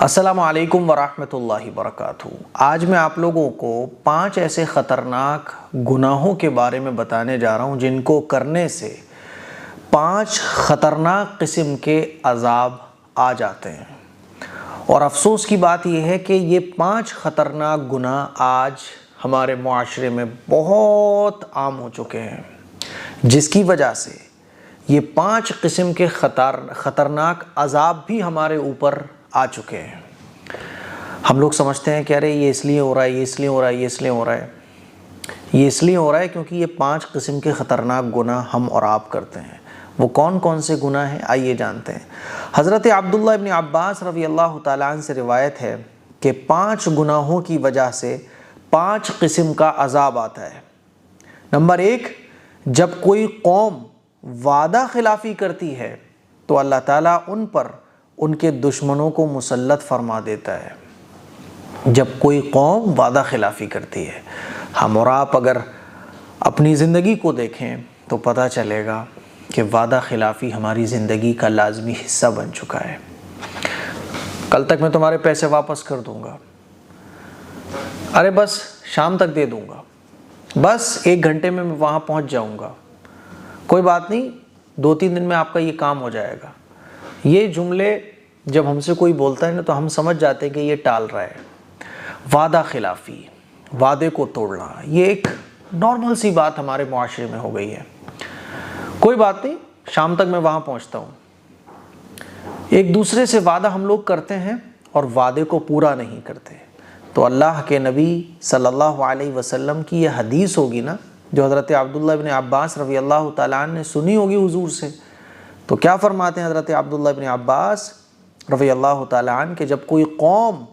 السلام علیکم ورحمۃ اللہ وبرکاتہ۔ آج میں آپ لوگوں کو 5 ایسے خطرناک گناہوں کے بارے میں بتانے جا رہا ہوں جن کو کرنے سے 5 خطرناک قسم کے عذاب آ جاتے ہیں۔ اور افسوس کی بات یہ ہے کہ یہ 5 خطرناک گناہ آج ہمارے معاشرے میں بہت عام ہو چکے ہیں، جس کی وجہ سے یہ 5 قسم کے خطرناک عذاب بھی ہمارے اوپر آ چکے ہیں۔ ہم لوگ سمجھتے ہیں کہ ارے یہ اس لیے ہو رہا ہے، یہ اس لیے ہو رہا ہے، یہ اس لیے ہو رہا ہے۔ یہ اس لیے ہو رہا ہے کیونکہ یہ 5 قسم کے خطرناک گناہ ہم اور آپ کرتے ہیں۔ وہ کون کون سے گناہ ہیں آئیے جانتے ہیں۔ حضرت عبداللہ ابن عباس رضی اللہ تعالیٰ عنہ سے روایت ہے کہ 5 گناہوں کی وجہ سے 5 قسم کا عذاب آتا ہے۔ نمبر 1، جب کوئی قوم وعدہ خلافی کرتی ہے تو اللہ تعالیٰ ان پر ان کے دشمنوں کو مسلط فرما دیتا ہے۔ جب کوئی قوم وعدہ خلافی کرتی ہے، ہم اور آپ اگر اپنی زندگی کو دیکھیں تو پتہ چلے گا کہ وعدہ خلافی ہماری زندگی کا لازمی حصہ بن چکا ہے۔ کل تک میں تمہارے پیسے واپس کر دوں گا، ارے بس شام تک دے دوں گا، بس 1 گھنٹے میں وہاں پہنچ جاؤں گا، کوئی بات نہیں 2-3 دن میں آپ کا یہ کام ہو جائے گا۔ یہ جملے جب ہم سے کوئی بولتا ہے نا تو ہم سمجھ جاتے ہیں کہ یہ ٹال رہا ہے۔ وعدہ خلافی، وعدے کو توڑنا، یہ ایک نارمل سی بات ہمارے معاشرے میں ہو گئی ہے۔ کوئی بات نہیں، شام تک میں وہاں پہنچتا ہوں۔ ایک دوسرے سے وعدہ ہم لوگ کرتے ہیں اور وعدے کو پورا نہیں کرتے۔ تو اللہ کے نبی صلی اللہ علیہ وسلم کی یہ حدیث ہوگی نا جو حضرت عبداللہ ابن عباس رضی اللہ تعالیٰ عنہ نے سنی ہوگی حضور سے۔ تو کیا فرماتے ہیں حضرت عبداللہ ابن عباس رضی اللہ تعالیٰ عنہ کہ جب کوئی قوم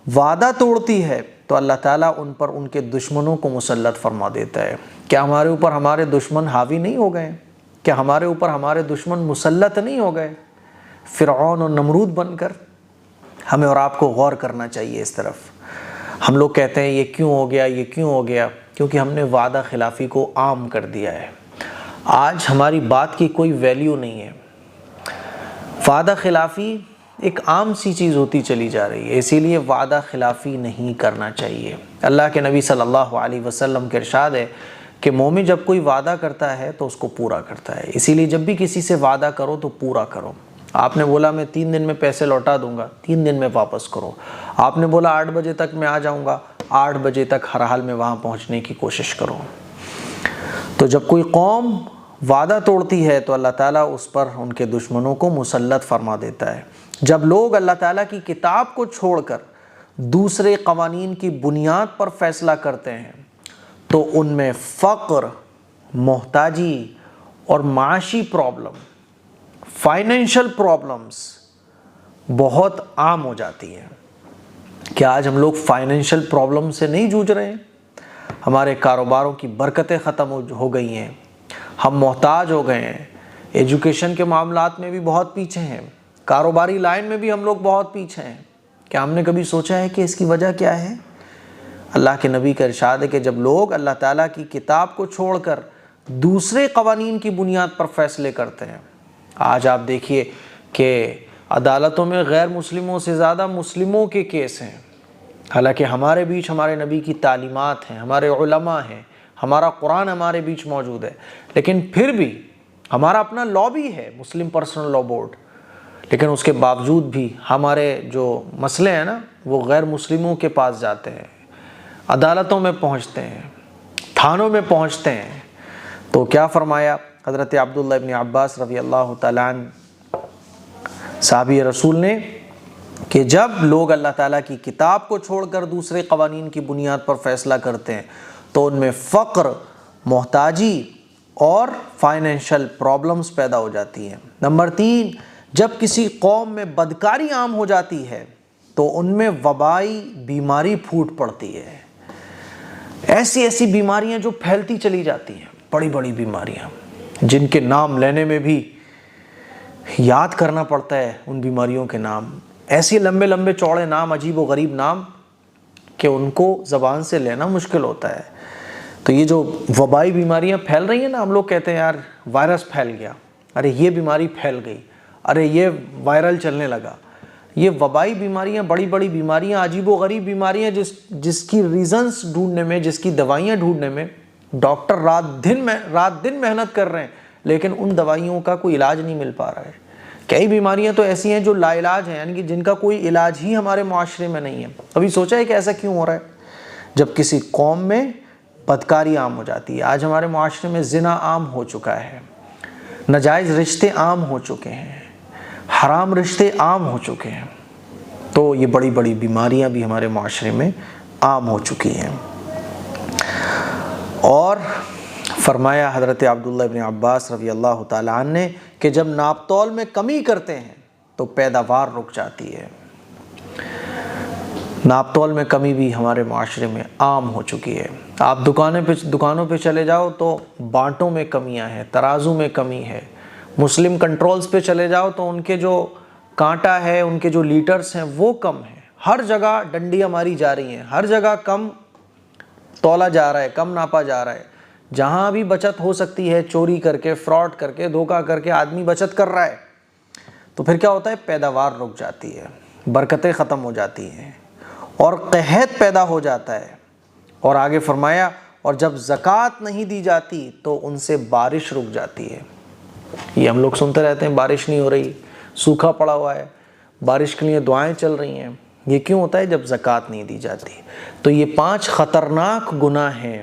وعدہ توڑتی ہے تو اللہ تعالیٰ ان پر ان کے دشمنوں کو مسلط فرما دیتا ہے۔ کیا ہمارے اوپر ہمارے دشمن حاوی نہیں ہو گئے؟ کیا ہمارے اوپر ہمارے دشمن مسلط نہیں ہو گئے فرعون اور نمرود بن کر؟ ہمیں اور آپ کو غور کرنا چاہیے اس طرف۔ ہم لوگ کہتے ہیں یہ کیوں ہو گیا، یہ کیوں ہو گیا؟ کیونکہ ہم نے وعدہ خلافی کو عام کر دیا ہے۔ آج ہماری بات کی کوئی ویلیو نہیں ہے۔ وعدہ خلافی ایک عام سی چیز ہوتی چلی جا رہی ہے، اسی لیے وعدہ خلافی نہیں کرنا چاہیے۔ اللہ کے نبی صلی اللہ علیہ وسلم کے ارشاد ہے کہ مومن جب کوئی وعدہ کرتا ہے تو اس کو پورا کرتا ہے۔ اسی لیے جب بھی کسی سے وعدہ کرو تو پورا کرو۔ آپ نے بولا میں 3 دن میں پیسے لوٹا دوں گا، 3 دن میں واپس کرو۔ آپ نے بولا 8 بجے تک میں آ جاؤں گا، 8 بجے تک ہر حال میں وہاں پہنچنے کی کوشش کرو۔ تو جب کوئی قوم وعدہ توڑتی ہے تو اللہ تعالیٰ اس پر ان کے دشمنوں کو مسلط فرما دیتا ہے۔ جب لوگ اللہ تعالیٰ کی کتاب کو چھوڑ کر دوسرے قوانین کی بنیاد پر فیصلہ کرتے ہیں تو ان میں فقر، محتاجی اور معاشی پرابلم، فائنینشل پرابلمز بہت عام ہو جاتی ہیں۔ کیا آج ہم لوگ فائنینشل پرابلم سے نہیں جوجھ رہے ہیں؟ ہمارے کاروباروں کی برکتیں ختم ہو گئی ہیں، ہم محتاج ہو گئے ہیں، ایجوکیشن کے معاملات میں بھی بہت پیچھے ہیں، کاروباری لائن میں بھی ہم لوگ بہت پیچھے ہیں۔ کیا ہم نے کبھی سوچا ہے کہ اس کی وجہ کیا ہے؟ اللہ کے نبی کا ارشاد ہے کہ جب لوگ اللہ تعالیٰ کی کتاب کو چھوڑ کر دوسرے قوانین کی بنیاد پر فیصلے کرتے ہیں۔ آج آپ دیکھیے کہ عدالتوں میں غیر مسلموں سے زیادہ مسلموں کے کیس ہیں، حالانکہ ہمارے بیچ ہمارے نبی کی تعلیمات ہیں، ہمارے علماء ہیں، ہمارا قرآن ہمارے بیچ موجود ہے، لیکن پھر بھی ہمارا اپنا لا بھی ہے، مسلم پرسنل لا بورڈ، لیکن اس کے باوجود بھی ہمارے جو مسئلے ہیں نا وہ غیر مسلموں کے پاس جاتے ہیں، عدالتوں میں پہنچتے ہیں، تھانوں میں پہنچتے ہیں۔ تو کیا فرمایا حضرت عبداللہ ابن عباس رضی اللہ تعالیٰ عنہ صحابی رسول نے کہ جب لوگ اللہ تعالیٰ کی کتاب کو چھوڑ کر دوسرے قوانین کی بنیاد پر فیصلہ کرتے ہیں تو ان میں فقر، محتاجی اور فائنینشل پرابلمز پیدا ہو جاتی ہیں۔ نمبر 3، جب کسی قوم میں بدکاری عام ہو جاتی ہے تو ان میں وبائی بیماری پھوٹ پڑتی ہے۔ ایسی ایسی بیماریاں جو پھیلتی چلی جاتی ہیں، بڑی بڑی بیماریاں جن کے نام لینے میں بھی یاد کرنا پڑتا ہے ان بیماریوں کے نام، ایسے لمبے لمبے چوڑے نام، عجیب و غریب نام کہ ان کو زبان سے لینا مشکل ہوتا ہے۔ تو یہ جو وبائی بیماریاں پھیل رہی ہیں نا، ہم لوگ کہتے ہیں یار وائرس پھیل گیا، ارے یہ بیماری پھیل گئی، ارے یہ وائرل چلنے لگا، یہ وبائی بیماریاں، بڑی بڑی بیماریاں، عجیب و غریب بیماریاں جس کی ریزنز ڈھونڈنے میں، جس کی دوائیاں ڈھونڈنے میں ڈاکٹر رات دن محنت کر رہے ہیں، لیکن ان دوائیوں کا کوئی علاج نہیں مل پا رہا ہے۔ کئی بیماریاں تو ایسی ہیں جو لا علاج ہیں، یعنی کہ جن کا کوئی علاج ہی ہمارے معاشرے میں نہیں ہے۔ ابھی سوچا ہے کہ ایسا کیوں ہو رہا ہے؟ جب کسی قوم میں بدکاری عام ہو جاتی ہے، آج ہمارے معاشرے میں زنا عام ہو چکا ہے، ناجائز رشتے عام ہو چکے ہیں، حرام رشتے عام ہو چکے ہیں، تو یہ بڑی بڑی بیماریاں بھی ہمارے معاشرے میں عام ہو چکی ہیں۔ اور فرمایا حضرت عبداللہ ابن عباس رضی اللہ تعالیٰ عنہ نے کہ جب ناپ تول میں کمی کرتے ہیں تو پیداوار رک جاتی ہے۔ ناپ تول میں کمی بھی ہمارے معاشرے میں عام ہو چکی ہے۔ آپ دکانوں پہ چلے جاؤ تو بانٹوں میں کمیاں ہیں، ترازو میں کمی ہے۔ مسلم کنٹرولز پہ چلے جاؤ تو ان کے جو کانٹا ہے، ان کے جو لیٹرز ہیں وہ کم ہیں۔ ہر جگہ ڈنڈیاں ماری جا رہی ہیں، ہر جگہ کم تولا جا رہا ہے، کم ناپا جا رہا ہے۔ جہاں بھی بچت ہو سکتی ہے، چوری کر کے، فراڈ کر کے، دھوکہ کر کے آدمی بچت کر رہا ہے، تو پھر کیا ہوتا ہے؟ پیداوار رک جاتی ہے، برکتیں ختم ہو جاتی ہیں اور قحط پیدا ہو جاتا ہے۔ اور آگے فرمایا اور جب زکوٰۃ نہیں دی جاتی تو ان سے بارش رک جاتی ہے۔ یہ ہم لوگ سنتے رہتے ہیں بارش نہیں ہو رہی، سوکھا پڑا ہوا ہے، بارش کے لیے دعائیں چل رہی ہیں۔ یہ کیوں ہوتا ہے؟ جب زکوٰۃ نہیں دی جاتی۔ تو یہ 5 خطرناک گناہ ہیں،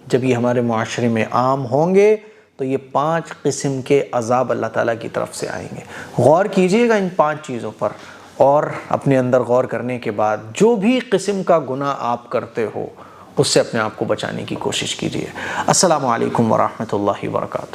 جب یہ ہمارے معاشرے میں عام ہوں گے تو یہ 5 قسم کے عذاب اللہ تعالیٰ کی طرف سے آئیں گے۔ غور کیجئے گا ان 5 چیزوں پر، اور اپنے اندر غور کرنے کے بعد جو بھی قسم کا گناہ آپ کرتے ہو اس سے اپنے آپ کو بچانے کی کوشش کیجئے۔ السلام علیکم ورحمۃ اللہ وبرکاتہ۔